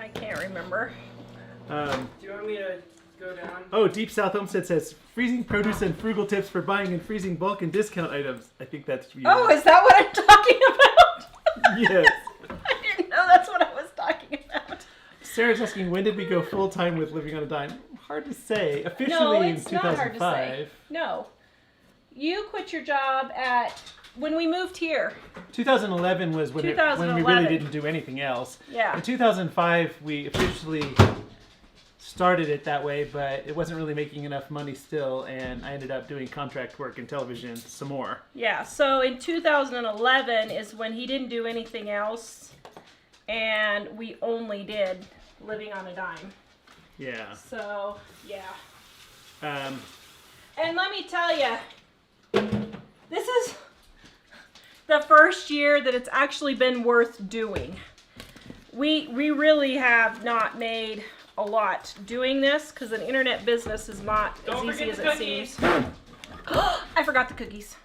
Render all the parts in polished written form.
I can't remember. Do you want me to go down? Oh, Deep South Homestead says freezing produce and frugal tips for buying and freezing bulk and discount items. I think that's you. Oh, is that what I'm talking about? Yes. I didn't know that's what I was talking about. Sarah's asking, when did we go full time with living on a dime? Hard to say. Officially in 2005. Not hard to say. No. You quit your job when we moved here. 2011 was when we really didn't do anything else. Yeah. In 2005, we officially started it that way, but it wasn't really making enough money still, and I ended up doing contract work in television some more. Yeah, so in 2011 is when he didn't do anything else, and we only did living on a dime. Yeah. So, yeah. And let me tell you, this is the first year that it's actually been worth doing. We really have not made a lot doing this because an internet business is not as easy as it seems. I forgot the cookies.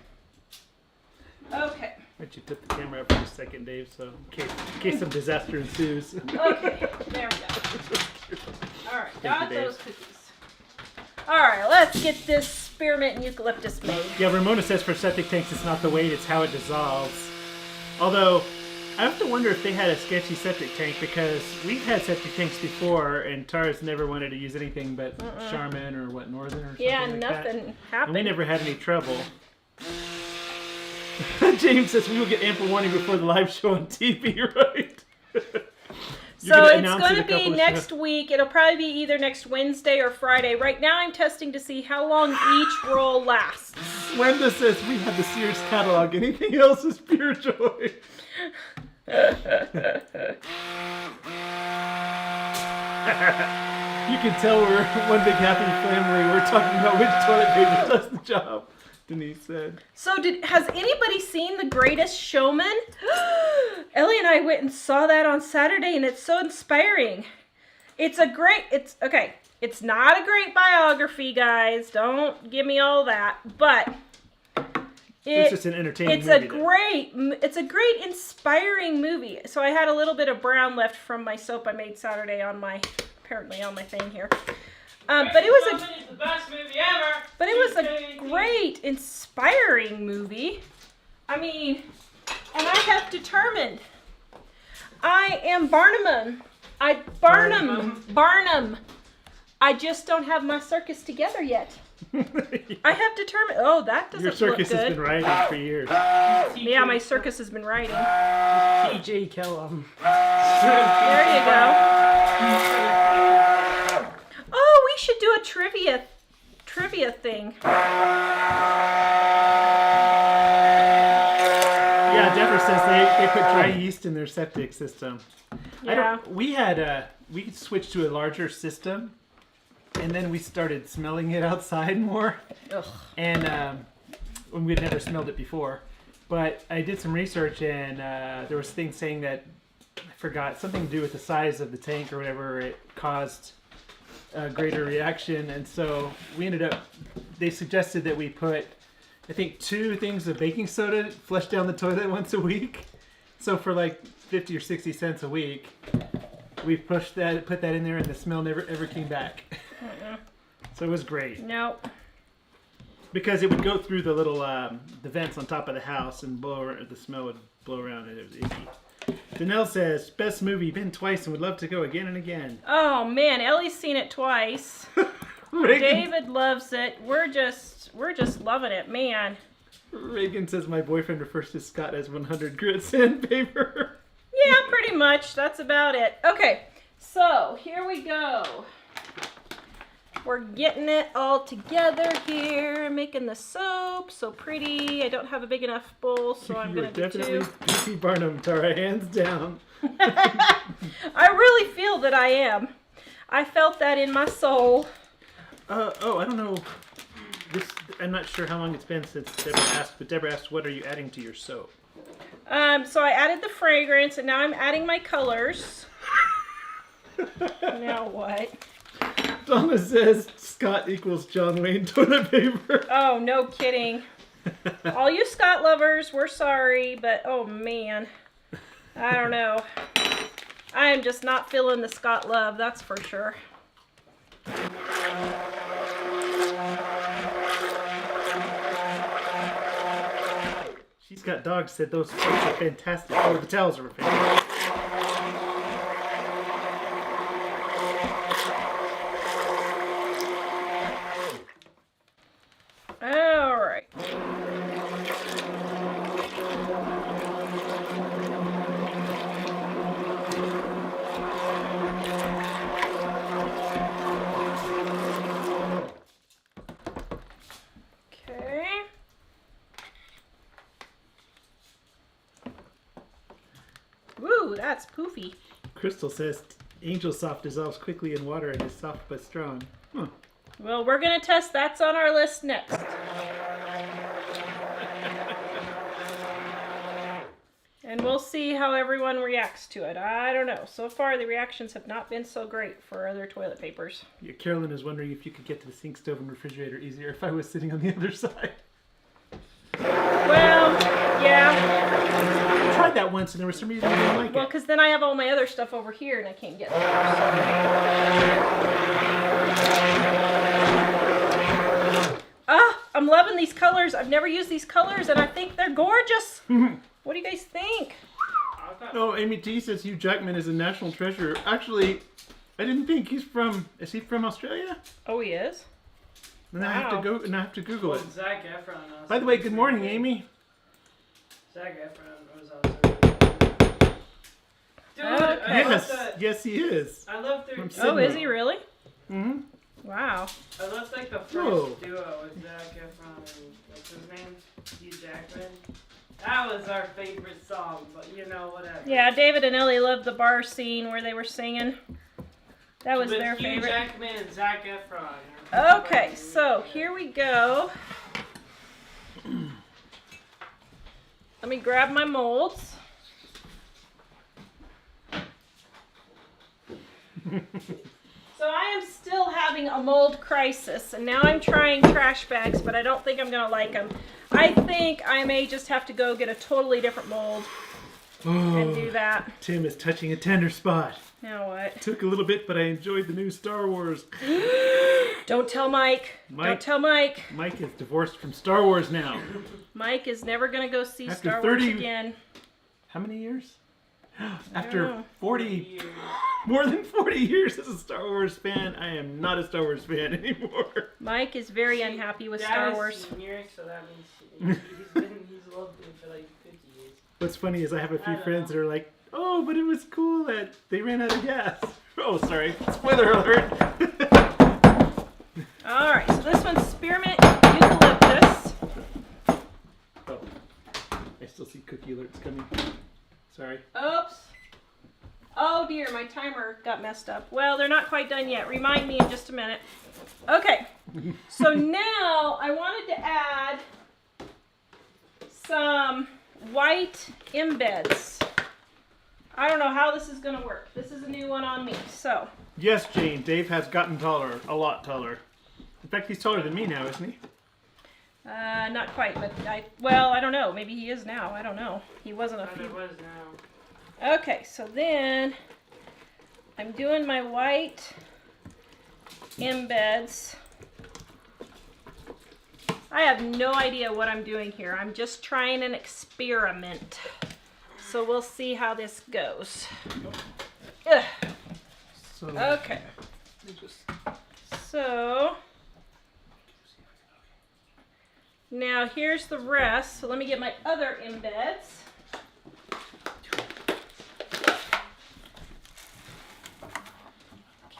Okay. Why don't you tip the camera up for a second, Dave, so in case some disaster ensues. Okay, there we go. All right, got those cookies. All right, let's get this spearmint eucalyptus made. Yeah, Ramona says for septic tanks, it's not the weight, it's how it dissolves. Although, I have to wonder if they had a sketchy septic tank because we've had septic tanks before and Tara's never wanted to use anything but Charmin or Northern or something like that. Nothing happened. And we never had any trouble. James says we will get ample warning before the live show on TV, right? So it's going to be next week. It'll probably be either next Wednesday or Friday. Right now I'm testing to see how long each roll lasts. Wenda says we have the Sears catalog. Anything else is pure joy. You can tell we're one big happy family. We're talking about which toilet paper does the job, Denise said. So has anybody seen The Greatest Showman? Ellie and I went and saw that on Saturday, and it's so inspiring. It's not a great biography, guys. Don't give me all that. But it's just an entertaining movie. It's a great inspiring movie. So I had a little bit of brown left from my soap I made Saturday on my thing here. But it was the best movie ever. But it was a great, inspiring movie. I mean, and I have determined I am Barnum. Barnum. I just don't have my circus together yet. I have determined. Oh, that doesn't look good. Your circus has been riding for years. Yeah, my circus has been riding. T.J. Kellum. There you go. Oh, we should do a trivia thing. Yeah, Deborah says they put dry yeast in their septic system. Yeah. We switched to a larger system, and then we started smelling it outside more. Ugh. And when we'd never smelled it before. But I did some research, and there was things saying that, I forgot, something to do with the size of the tank or whatever, it caused a greater reaction. And so they suggested that we put, I think, 2 things of baking soda flush down the toilet once a week. So for like 50 or 60 cents a week, we put that in there, and the smell never ever came back. So it was great. Nope. Because it would go through the little the vents on top of the house and the smell would blow around, and it was icky. Danelle says, best movie, been twice and would love to go again and again. Oh man, Ellie's seen it twice. David loves it. We're just loving it, man. Reagan says my boyfriend refers to Scott as 100 grit sandpaper. Yeah, pretty much. That's about it. Okay, so here we go. We're getting it all together here, making the soap so pretty. I don't have a big enough bowl, so I'm going to do 2. Definitely P.C. Barnum, Tara, hands down. I really feel that I am. I felt that in my soul. I don't know. I'm not sure how long it's been since Deborah asked, but Deborah asked, what are you adding to your soap? So I added the fragrance, and now I'm adding my colors. Now what? Donna says Scott equals John Wayne toilet paper. Oh, no kidding. All you Scott lovers, we're sorry, but oh man. I don't know. I am just not feeling the Scott Love, that's for sure. She's Got Dogs said those soaps are fantastic. Oh, the towels are fantastic. All right. Okay. Woo, that's poofy. Crystal says Angel Soft dissolves quickly in water and is soft but strong. Huh. Well, we're gonna test. That's on our list next. And we'll see how everyone reacts to it. I don't know. So far, the reactions have not been so great for other toilet papers. Yeah, Carolyn is wondering if you could get to the sink, stove, and refrigerator easier if I was sitting on the other side. Well, yeah. I tried that once and there was some reason I didn't like Well, it. because then I have all my other stuff over here and I can't get there. Ah, I'm loving these colors. I've never used these colors and I think they're gorgeous. What do you guys think? Oh, Amy T says Hugh Jackman is a national treasure. Actually, I didn't think is he from Australia? Oh, he is? Then I have to go and I have to Google it. Well, Zac Efron also. By the way, good morning, Amy. Zac Efron was also. Dude, Okay. I love Yes, that. yes, he is. I love their. From Oh, is Sydney. he really? Mm-hmm. Wow. I love like the first Whoa. duo with Zac Efron and what's his name, Hugh Jackman. That was our favorite song, but you know whatever. Yeah, David and Ellie loved the bar scene where they were singing. That was With their Hugh favorite. Jackman and Zac Efron. Okay, so here we go. Let me grab my molds. So I am still having a mold crisis, and now I'm trying trash bags, but I don't think I'm gonna like them. I think I may just have to go get a totally different mold and do that. Tim is touching a tender spot. Now what? Took a little bit, but I enjoyed the new Star Wars. Don't tell Mike. Don't tell Mike. Mike is divorced from Star Wars now. Mike is never gonna go see After Star 30 Wars again. How many years? know. After 40, more than 40 years as a Star Wars fan, I am not a Star Wars fan anymore. Mike is very unhappy with Star Wars. Senior, so that means he's loved it for like 50 years. What's funny is I have a few I friends know. that are like, oh, but it was cool that they ran out of gas. Oh, sorry. Spoiler alert. All right, so this one's Spearmint Eucalyptus. Oh, I still see cookie alerts coming. Sorry. Oops. Oh dear, my timer got messed up. Well, they're not quite done yet. Remind me in just a minute. Okay, so now I wanted to add some white embeds. I don't know how this is going to work. This is a new one on me, so. Yes, Jane, Dave has gotten taller. A lot taller. In fact, he's taller than me now, isn't he? Not quite, but I don't know. Maybe he is now. I don't know. He wasn't a But few. it was now. Okay, so then I'm doing my white embeds. I have no idea what I'm doing here. I'm just trying an experiment. So we'll see how this goes. Ugh. So, Okay. So now here's the rest. So let me get my other embeds.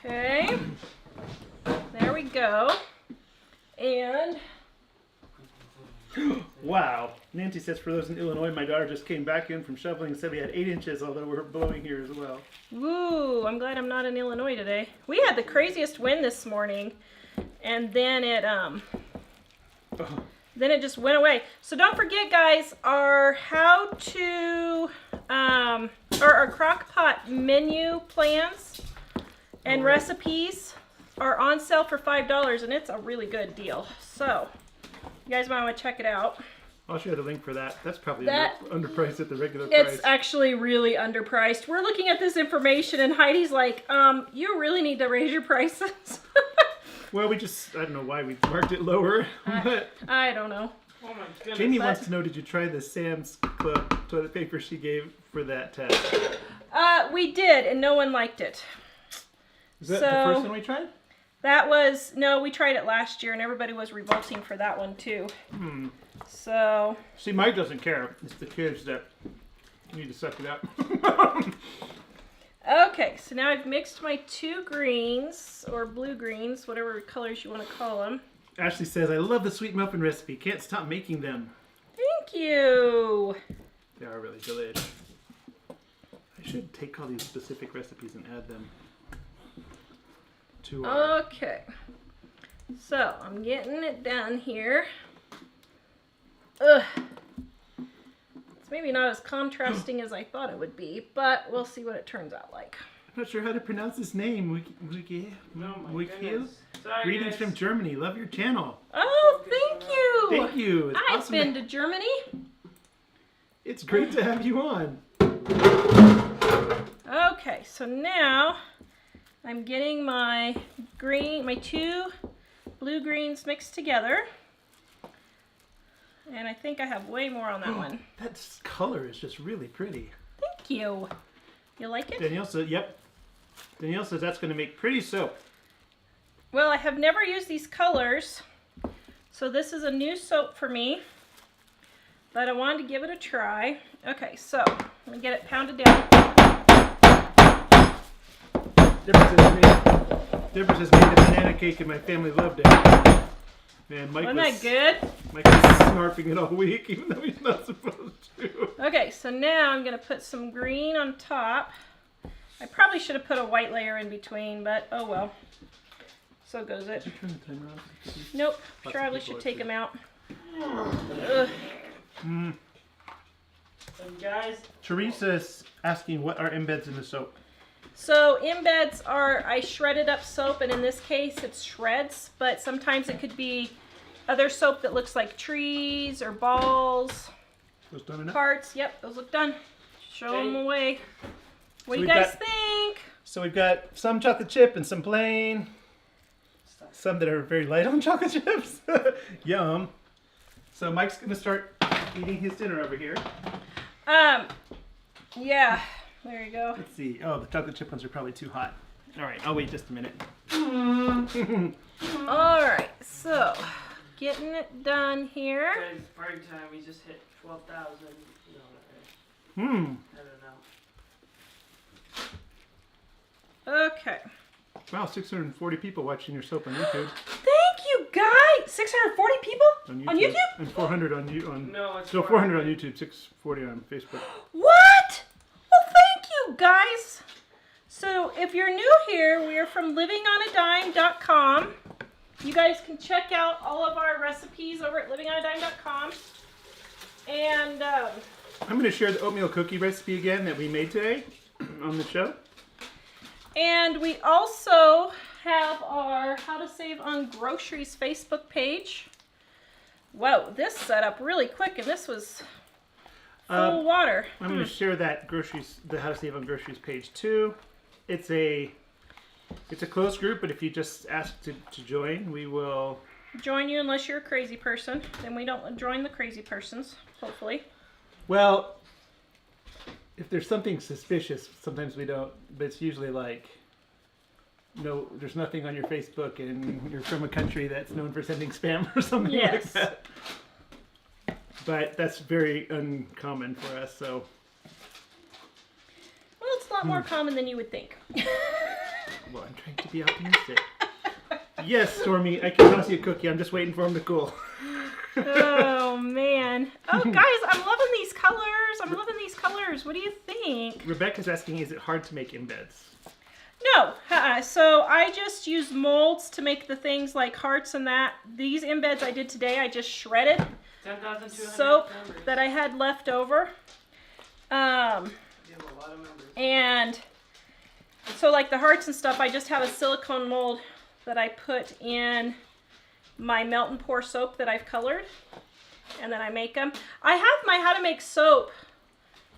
Okay. There we go. And wow. Nancy says, for those in Illinois, my daughter just came back in from shoveling and said we had 8 inches, although we're blowing here as well. woo, I'm glad I'm not in Illinois today. We had the craziest wind this morning, and then it just went away. So don't forget, guys, our how to or our crock pot menu plans and recipes are on sale for $5, and it's a really good deal. So you guys might want to check it out. I'll share the link for that. That's probably That- underpriced at the regular It's price. actually really underpriced. We're looking at this information and Heidi's like, you really need to raise your prices. Well, I don't know why we marked it lower. But I don't know. Oh my goodness. Jamie but- wants to know, did you try the Sam's Club toilet paper she gave for that test? We did, and no one liked it. Is that So- the first one we tried? No, we tried it last year and everybody was revolting for that one too. So, See, Mike doesn't care. It's the kids that need to suck it up. okay, so now I've mixed my 2 greens, or blue greens, whatever colors you want to call them. Ashley says, I love the sweet muffin recipe. Can't stop making them. Thank you. They are really delish. I should take all these specific recipes and add them to our... Okay, so I'm getting it done here. Ugh. It's maybe not as contrasting as I thought it would be, but we'll see what it turns out like. I'm not sure how to pronounce his name. Wiki. Oh my goodness. Sorry, Greetings guys. from Germany. Love your channel. Oh, thank you. Thank you. It's I've awesome. been to Germany. It's great to have you on. Okay, so now I'm getting my 2 blue greens mixed together. And I think I have way more on that one. That color is just really pretty. Thank you. You like it? Danielle says, yep. Danielle says that's going to make pretty soap. Well, I have never used these colors, so this is a new soap for me, but I wanted to give it a try. Okay, so let me get it pounded down. Deborah says made a banana cake and my family loved it. Man, Mike Wasn't that good? Mike was snarfing it all week, even though he's not supposed to. Okay, so now I'm going to put some green on top. I probably should have put a white layer in between, but oh well. So goes it. Turn the timer off. Nope, Lots of probably people should are take too. them out. Ugh. And guys, Teresa's asking what are embeds in the soap. So embeds are, I shredded up soap, and in this case it's shreds, but sometimes it could be other soap that looks like trees or balls, Those done enough? parts. Yep, those look done. Show them Okay. away. What So do you we've guys got- think? So we've got some chocolate chip and some plain. Some that are very light on chocolate chips. Yum. So Mike's going to start eating his dinner over here. Yeah, there you go. Let's see. Oh, the chocolate chip ones are probably too hot. All right, I'll wait just a minute. All right, so getting it done here. guys, break time. We just hit 12,000. Hmm. I don't know. Okay. Wow, 640 people watching your soap on YouTube. Thank you, guys. 640 people on YouTube? And 400 on you on. No, it's So 400 on YouTube, 640 on Facebook. What? Well, thank you, guys. So if you're new here, we are from livingonadime.com. You guys can check out all of our recipes over at livingonadime.com. And I'm going to share the oatmeal cookie recipe again that we made today on the show. we also have our How to Save on Groceries Facebook page. Whoa, this set up really quick, and this was full water. I'm going to share that the How to Save on Groceries page too. It's a closed group, but if you just ask to join, we will. Join you unless you're a crazy person. Then we don't join the crazy persons, hopefully. Well, if there's something suspicious, sometimes we don't. But it's usually like, no, there's nothing on your Facebook, and you're from a country that's known for sending spam or something like Yes. that. But that's very uncommon for us. So Well, it's a lot more common than you would think. well, I'm trying to be optimistic. Yes, Stormy, I can toss you a cookie. I'm just waiting for them to cool. Oh, man. Oh, guys, I'm loving these colors. I'm loving these colors. What do you think? Rebecca's asking, is it hard to make embeds? No. So I just use molds to make the things like hearts and that. These embeds I did today, I just shredded 10,200 soap members. that I had left over. You have a lot of members. And so like the hearts and stuff, I just have a silicone mold that I put in my melt and pour soap that I've colored. and then I make them. I have my How to Make Soap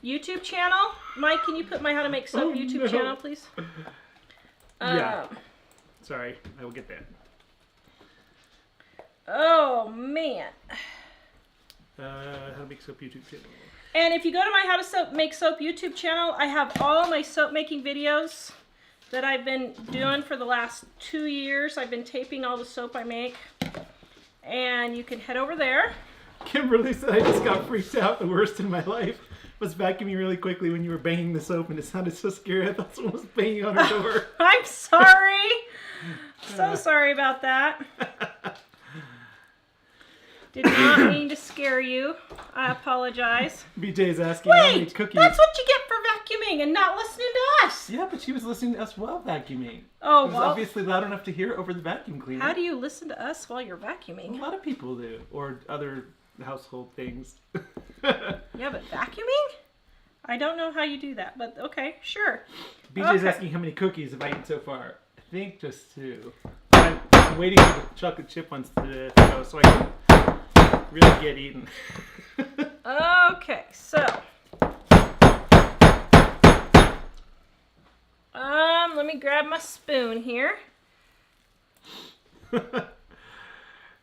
YouTube channel. Mike, can you put my How to Make Soap YouTube channel, please? Yeah. Sorry, I will get that. Oh, man. How to Make Soap YouTube channel. And if you go to my How to Make Soap YouTube channel, I have all my soap making videos that I've been doing for the last 2 years. I've been taping all the soap I make. And you can head over there. Kimberly said I just got freaked out. The worst in my life was vacuuming really quickly when you were banging the soap, and it sounded so scary. I thought someone was banging on her door. I'm sorry. So sorry about that. Did not mean to scare you. I apologize. BJ's asking how many Wait, cookies. that's what you get for vacuuming and not listening to us. Yeah, but she was listening to us while vacuuming. Oh, It was well, obviously loud enough to hear over the vacuum cleaner. how do you listen to us while you're A vacuuming? lot of people do, or other household things. Yeah, but vacuuming? I don't know how you do that, but okay, sure. BJ's Okay. asking how many cookies have I eaten so far. I think just 2. I'm waiting for the chocolate chip ones to go so I can really get eaten. Okay, so let me grab my spoon here.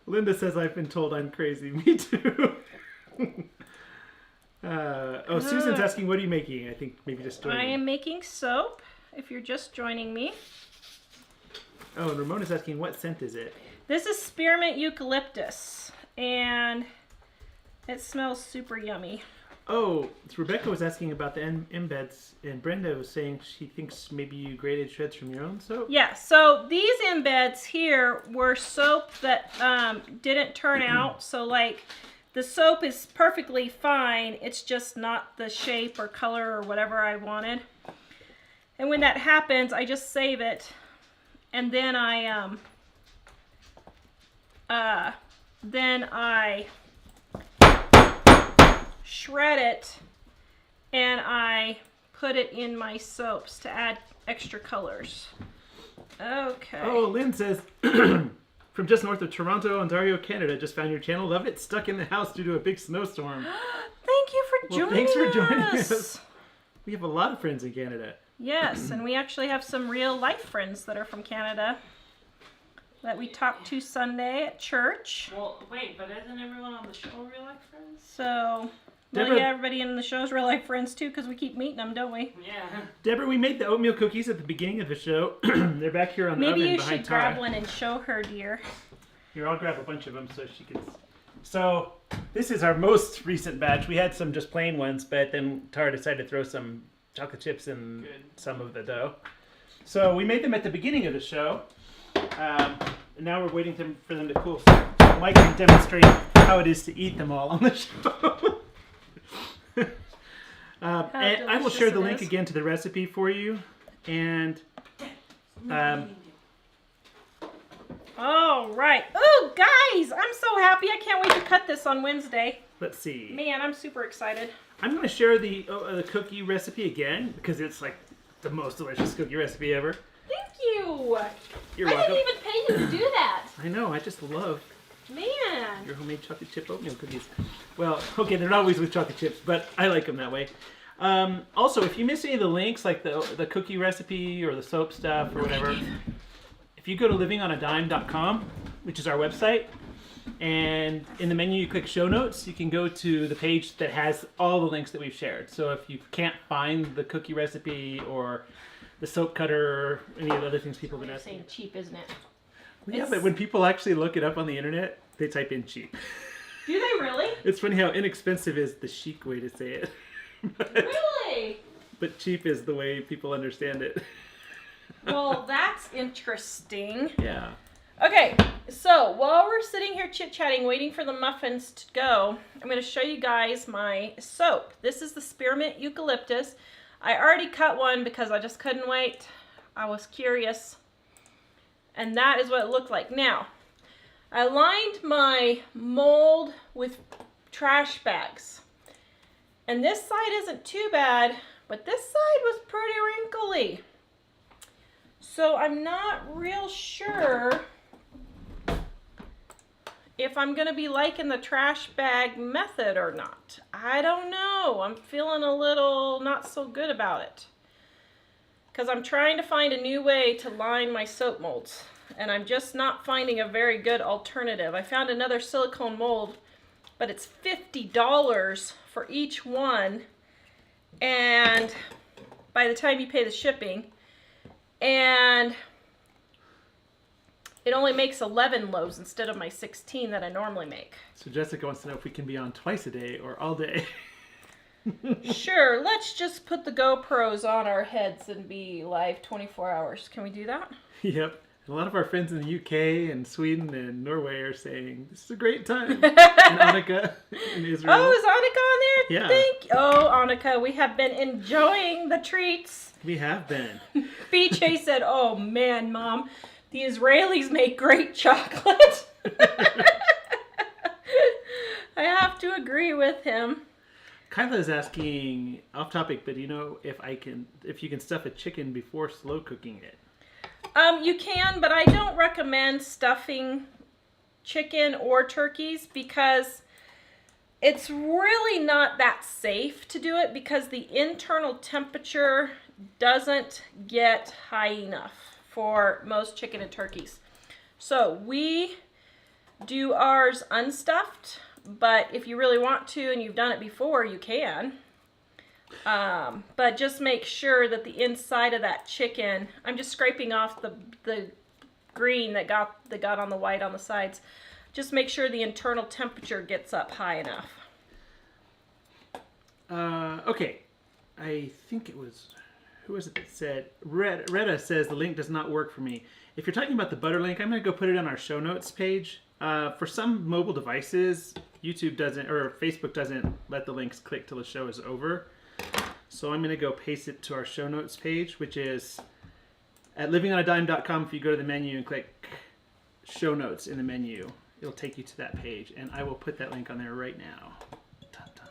Linda says I've been told I'm crazy. Me too. Susan's asking, what are you making? I think maybe just joining. I am making soap, if you're just joining me. Oh, and Ramona's asking, what scent is it? This is Spearmint Eucalyptus, and it smells super yummy. Oh, Rebecca was asking about the embeds, and Brenda was saying she thinks maybe you grated shreds from your own soap. Yeah, so these embeds here were soap that didn't turn out. So like the soap is perfectly fine. It's just not the shape or color or whatever I wanted. And when that happens, I just save it. And then I shred it and I put it in my soaps to add extra colors. Okay. Oh, Lynn says, from just north of Toronto, Ontario, Canada, just found your channel. Love it. Stuck in the house due to a big snowstorm. Thank you for Well, joining thanks for joining us. us. We have a lot of friends in Canada. Yes, and we actually have some real life friends that are from Canada that we talked to Sunday at church. Well, wait, but isn't everyone on the show real life friends? So, well, Deborah- yeah, everybody in the show is real life friends too, because we keep meeting them, don't we? Yeah. Deborah, we made the oatmeal cookies at the beginning of the show. They're back here on the Maybe oven you behind should Tara. grab one and show her, dear. Here, I'll grab a bunch of them so she can. So, this is our most recent batch. We had some just plain ones, but then Tara decided to throw some chocolate chips in some of the dough. So, we made them at the beginning of the show. And now we're waiting for them to cool. So Mike can demonstrate how it is to eat them all on the show. And I will share the delicious it link is. again to the recipe for you. And All right. Oh, guys, I'm so happy. I can't wait to cut this on Wednesday. let's see. Man, I'm super excited. I'm going to share the cookie recipe again because it's like the most delicious cookie recipe ever. Thank you. You're I welcome. didn't even pay you to do that. I know, I just love Man. your homemade chocolate chip oatmeal cookies. Well, okay, they're not always with chocolate chips, but I like them that way. Also, if you miss any of the links, like the cookie recipe or the soap stuff or whatever, if you go to livingonadime.com, which is our website, and in the menu you click show notes, you can go to the page that has all the links that we've shared. So if you can't find the cookie recipe or the soap cutter or any of the other things people have been You're asking. saying cheap, isn't it? Yeah, but when people actually look it up on the internet, they type in cheap. Do they really? It's funny how inexpensive is the chic way to say it. Really? But cheap is the way people understand it. Well, that's interesting. Yeah. Okay, so while we're sitting here chit-chatting, waiting for the muffins to go, I'm going to show you guys my soap. This is the Spearmint Eucalyptus. I already cut one because I just couldn't wait. I was curious. And that is what it looked like. Now, I lined my mold with trash bags. And this side isn't too bad, but this side was pretty wrinkly. So I'm not real sure if I'm going to be liking the trash bag method or not. I don't know. I'm feeling a little not so good about it. Because I'm trying to find a new way to line my soap molds. And I'm just not finding a very good alternative. I found another silicone mold, but it's $50 for each one. And by the time you pay the shipping, and it only makes 11 loaves instead of my 16 that I normally make. So Jessica wants to know if we can be on twice a day or all day. Sure, let's just put the GoPros on our heads and be live 24 hours. Can we do that? Yep. A lot of our friends in the UK and Sweden and Norway are saying, this is a great time. And Annika in Israel. Oh, is Annika on there? Yeah. Thank you. Oh, Annika, we have been enjoying the treats. We have been. BJ said, oh man, Mom, the Israelis make great chocolate. I have to agree with him. Kyla is asking, off topic, but if you can stuff a chicken before slow cooking it. You can, but I don't recommend stuffing chicken or turkeys because it's really not that safe to do it because the internal temperature doesn't get high enough for most chicken and turkeys. So we do ours unstuffed, but if you really want to and you've done it before, you can. But just make sure that the inside of that chicken, I'm just scraping off the green that got on the white on the sides. Just make sure the internal temperature gets up high enough. Okay. I think it was, who was it that said, Retta says the link does not work for me. If you're talking about the butter link, I'm going to go put it on our show notes page. For some mobile devices, YouTube doesn't, or Facebook doesn't let the links click till the show is over. So I'm going to go paste it to our show notes page, which is at livingonadime.com. If you go to the menu and click show notes in the menu, it'll take you to that page. And I will put that link on there right now. Dun, dun,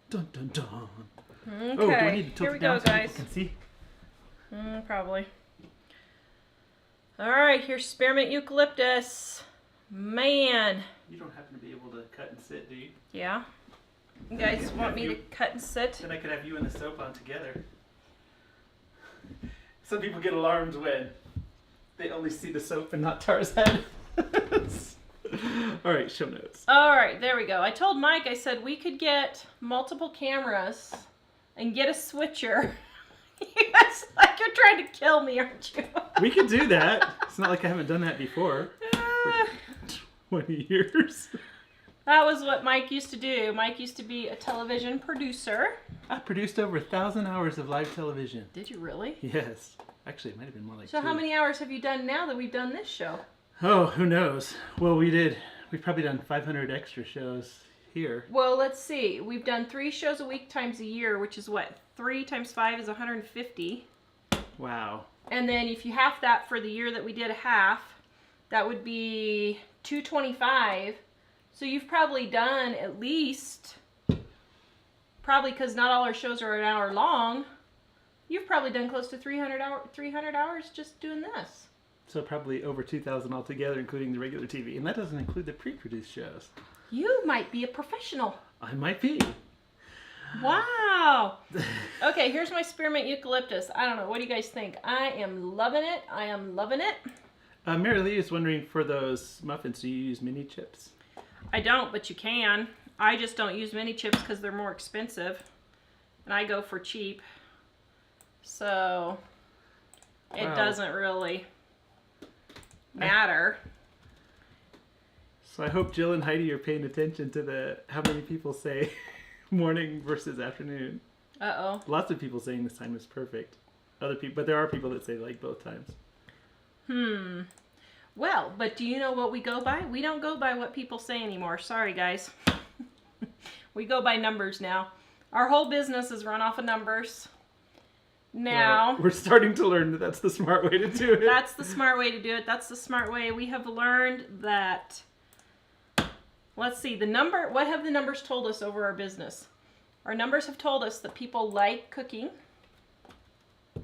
dun. Dun, dun, dun. Okay, Oh, do I need to tilt here we it down go, so guys. people can see? Probably. All right, here's Spearmint Eucalyptus. Man. You don't happen to be able to cut and sit, do you? Yeah. You guys want me to cut and sit? Then I could have you and the soap on together. Some people get alarmed when they only see the soap and not Tara's head. All right, show notes. All right, there we go. I told Mike, I said we could get multiple cameras and get a switcher. You guys, like, you're trying to kill me, aren't you? We could do that. It's not like I haven't done that before for 20 years. That was what Mike used to do. Mike used to be a television producer. I produced over 1,000 hours of live television. Did you really? Yes. Actually, it might have been more like So 2. how many hours have you done now that we've done this show? Oh, who knows? Well, we've probably done 500 extra shows here. Well, let's see. We've done 3 shows a week times a year, which is what? 3 times 5 is 150. Wow. And then if you half that for the year that we did a half, that would be 225. So you've probably done at least, probably because not all our shows are an hour long, you've probably done close to 300 hours just doing this. So probably over 2,000 altogether, including the regular TV. And that doesn't include the pre-produced shows. You might be a professional. I might be. Wow. Okay, here's my Spearmint Eucalyptus. I don't know. What do you guys think? I am loving it. I am loving it. Mary Lee is wondering, for those muffins, do you use mini chips? I don't, but you can. I just don't use mini chips because they're more expensive. And I go for cheap. So it Wow. doesn't really matter. So I hope Jill and Heidi are paying attention to how many people say morning versus afternoon. Uh-oh. Lots of people saying this time is perfect. Other people, but there are people that say like both times. Well, but do you know what we go by? We don't go by what people say anymore. Sorry, guys. We go by numbers now. Our whole business is run off of numbers. Now, Well, we're starting to learn that that's the smart way to do it. that's the smart way to do it. That's the smart way. We have learned that, let's see, what have the numbers told us over our business? Our numbers have told us that people like cooking.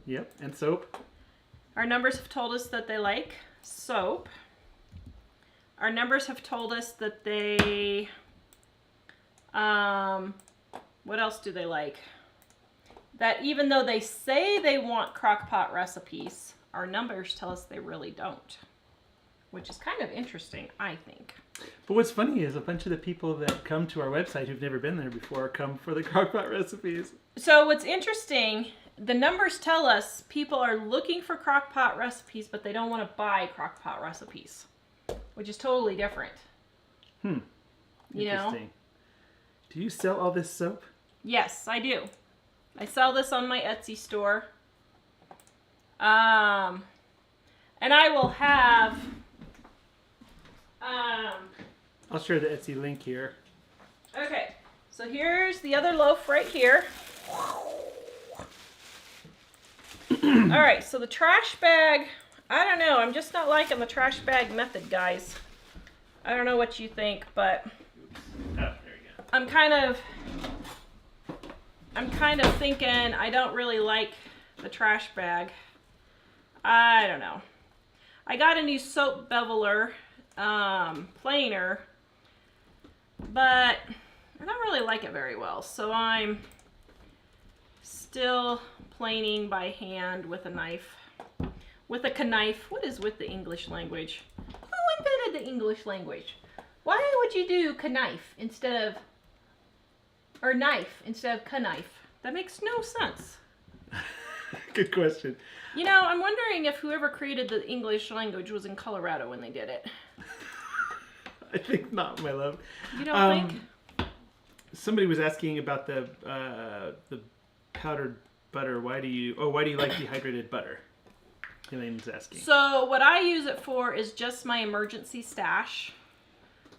Yep, and soap. Our numbers have told us that they like soap. our numbers have told us that they, what else do they like? That even though they say they want crock pot recipes, our numbers tell us they really don't. Which is kind of interesting, I think. But what's funny is a bunch of the people that come to our website who've never been there before come for the crockpot recipes. So what's interesting, the numbers tell us people are looking for crockpot recipes, but they don't want to buy crockpot recipes, which is totally different. You know? Interesting. Do you sell all this soap? Yes, I do. I sell this on my Etsy store. And I will have... I'll share the Etsy link here. Okay, so here's the other loaf right here. Alright, so the trash bag, I don't know, I'm just not liking the trash bag method, guys. I don't know what you think, but Oh, there we go. I'm kind of thinking I don't really like the trash bag. I don't know. I got a new soap beveler planer, but I don't really like it very well, so I'm still planing by hand with a knife. With a knife. What is with the English language? Who invented the English language? Why would you do knife instead of, or knife instead of knife? That makes no sense. Good question. You know, I'm wondering if whoever created the English language was in Colorado when they did it. I think not, my love. You don't think? Somebody was asking about the powdered butter. Why do you like dehydrated butter? Elaine's asking. So what I use it for is just my emergency stash.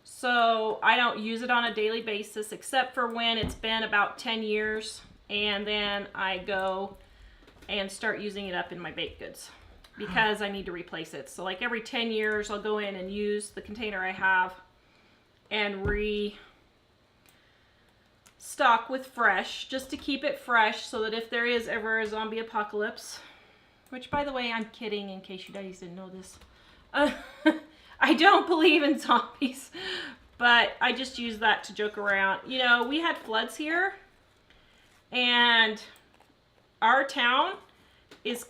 So I don't use it on a daily basis except for when it's been about 10 years, and then I go and start using it up in my baked goods because I need to replace it. So like every 10 years I'll go in and use the container I have and restock with fresh just to keep it fresh so that if there is ever a zombie apocalypse, which by the way, I'm kidding in case you guys didn't know this. I don't believe in zombies, but I just use that to joke around. You know, we had floods here, and our town is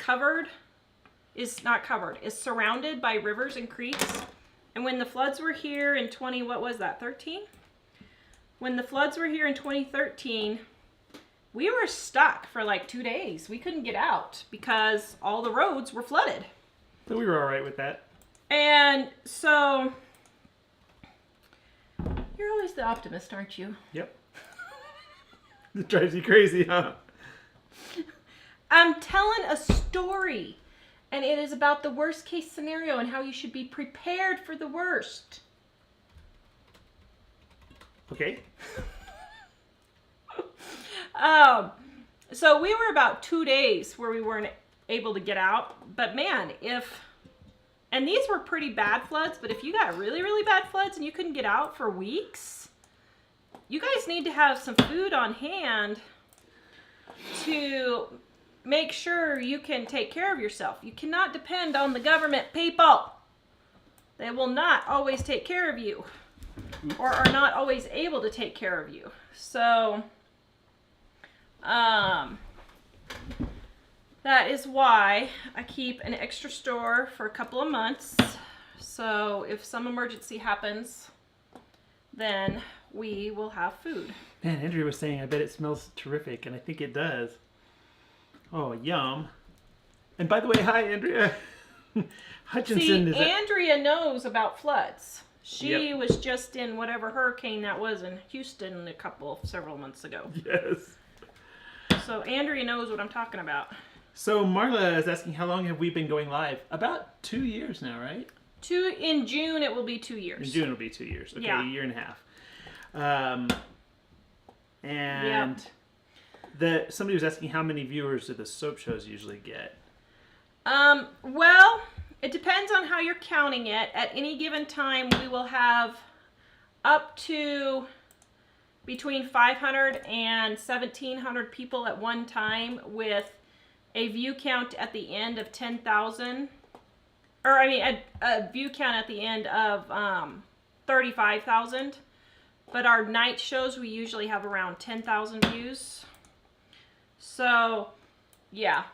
surrounded by rivers and creeks. And when the floods were here in 13? When the floods were here in 2013, we were stuck for like 2 days. We couldn't get out because all the roads were flooded. So we were all right with that. And so, you're always the optimist, aren't you? Yep. It drives you crazy, huh? I'm telling a story, and it is about the worst case scenario and how you should be prepared for the worst. Okay. So we were about 2 days where we weren't able to get out, but man, and these were pretty bad floods, but if you got really, really bad floods and you couldn't get out for weeks, you guys need to have some food on hand to make sure you can take care of yourself. You cannot depend on the government, people. They will not always take care of you, or are not always able to take care of you. So, that is why I keep an extra store for a couple of months. So if some emergency happens, then we will have food. Man, Andrea was saying, I bet it smells terrific, and I think it does. Oh, yum. And by the way, hi, Andrea. Hutchinson is Andrea knows about floods. She Yep. was just in whatever hurricane that was in Houston several months ago. Yes. So Andrea knows what I'm talking about. So Marla is asking, how long have we been going live? About 2 years now, right? In June, it will be 2 years. In June it'll be 2 years. Okay, Yeah. a year and a half. Somebody was asking how many viewers do the soap shows usually get? Well, it depends on how you're counting it. At any given time, we will have up to between 500 and 1,700 people at one time with a view count at the end of 10,000. or I mean a view count at the end of 35,000. But our night shows, we usually have around 10,000 views. So, yeah.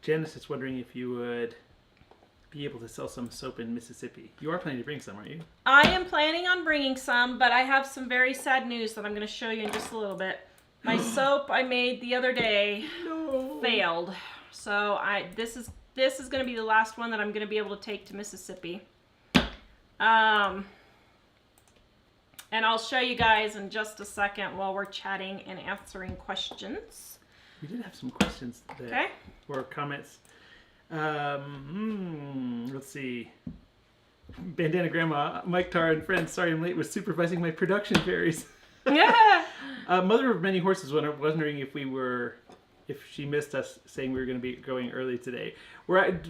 Janice is wondering if you would be able to sell some soap in Mississippi. You are planning to bring some, aren't you? I am planning on bringing some, but I have some very sad news that I'm going to show you in just a little bit. My soap I made the other day failed. So this is going to be the last one that I'm going to be able to take to Mississippi. And I'll show you guys in just a second while we're chatting and answering questions. We did have some questions that Okay. or comments. Let's see. Bandana Grandma, Mike Tar and friends, sorry I'm late, was supervising my production fairies. Yeah. Mother of Many Horses wondering if she missed us saying we were going to be going early today.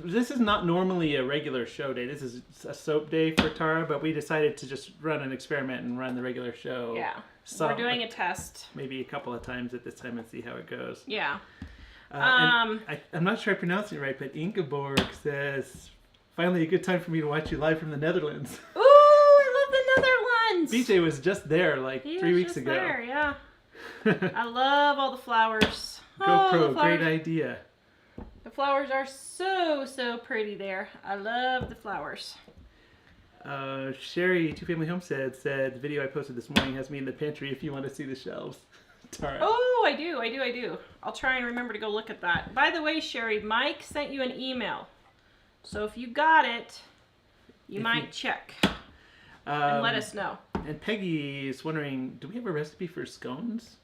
This is not normally a regular show day. This is a soap day for Tara, but we decided to just run an experiment and run the regular show. Yeah. We're doing a test. Maybe a couple of times at this time and see how it goes. Yeah. I'm not sure I pronounced it right, but Ingeborg says, finally a good time for me to watch you live from the Netherlands. Ooh, I love the Netherlands. BJ was just there like 3 weeks ago. There, yeah. I love all the flowers. GoPro, the flowers. great idea. The flowers are so pretty there. I love the flowers. Sherry, Two Family Homestead, said the video I posted this morning has me in the pantry if you want to see the shelves. Tara. Oh, I do. I'll try and remember to go look at that. By the way, Sherry, Mike sent you an email. So if you got it, you might check and let us know. And Peggy is wondering, do we have a recipe for scones?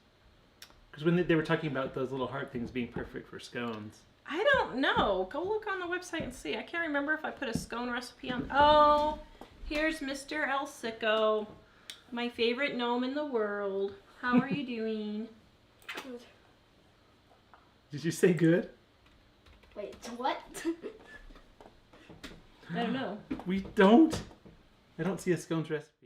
Because when they were talking about those little heart things being perfect for scones. I don't know. Go look on the website and see. I can't remember if I put a scone recipe on. Oh, here's Mr. El Sicko, my favorite gnome in the world. How are you doing? Did you say good? Wait, what? I don't know. We don't. I don't see a scones recipe.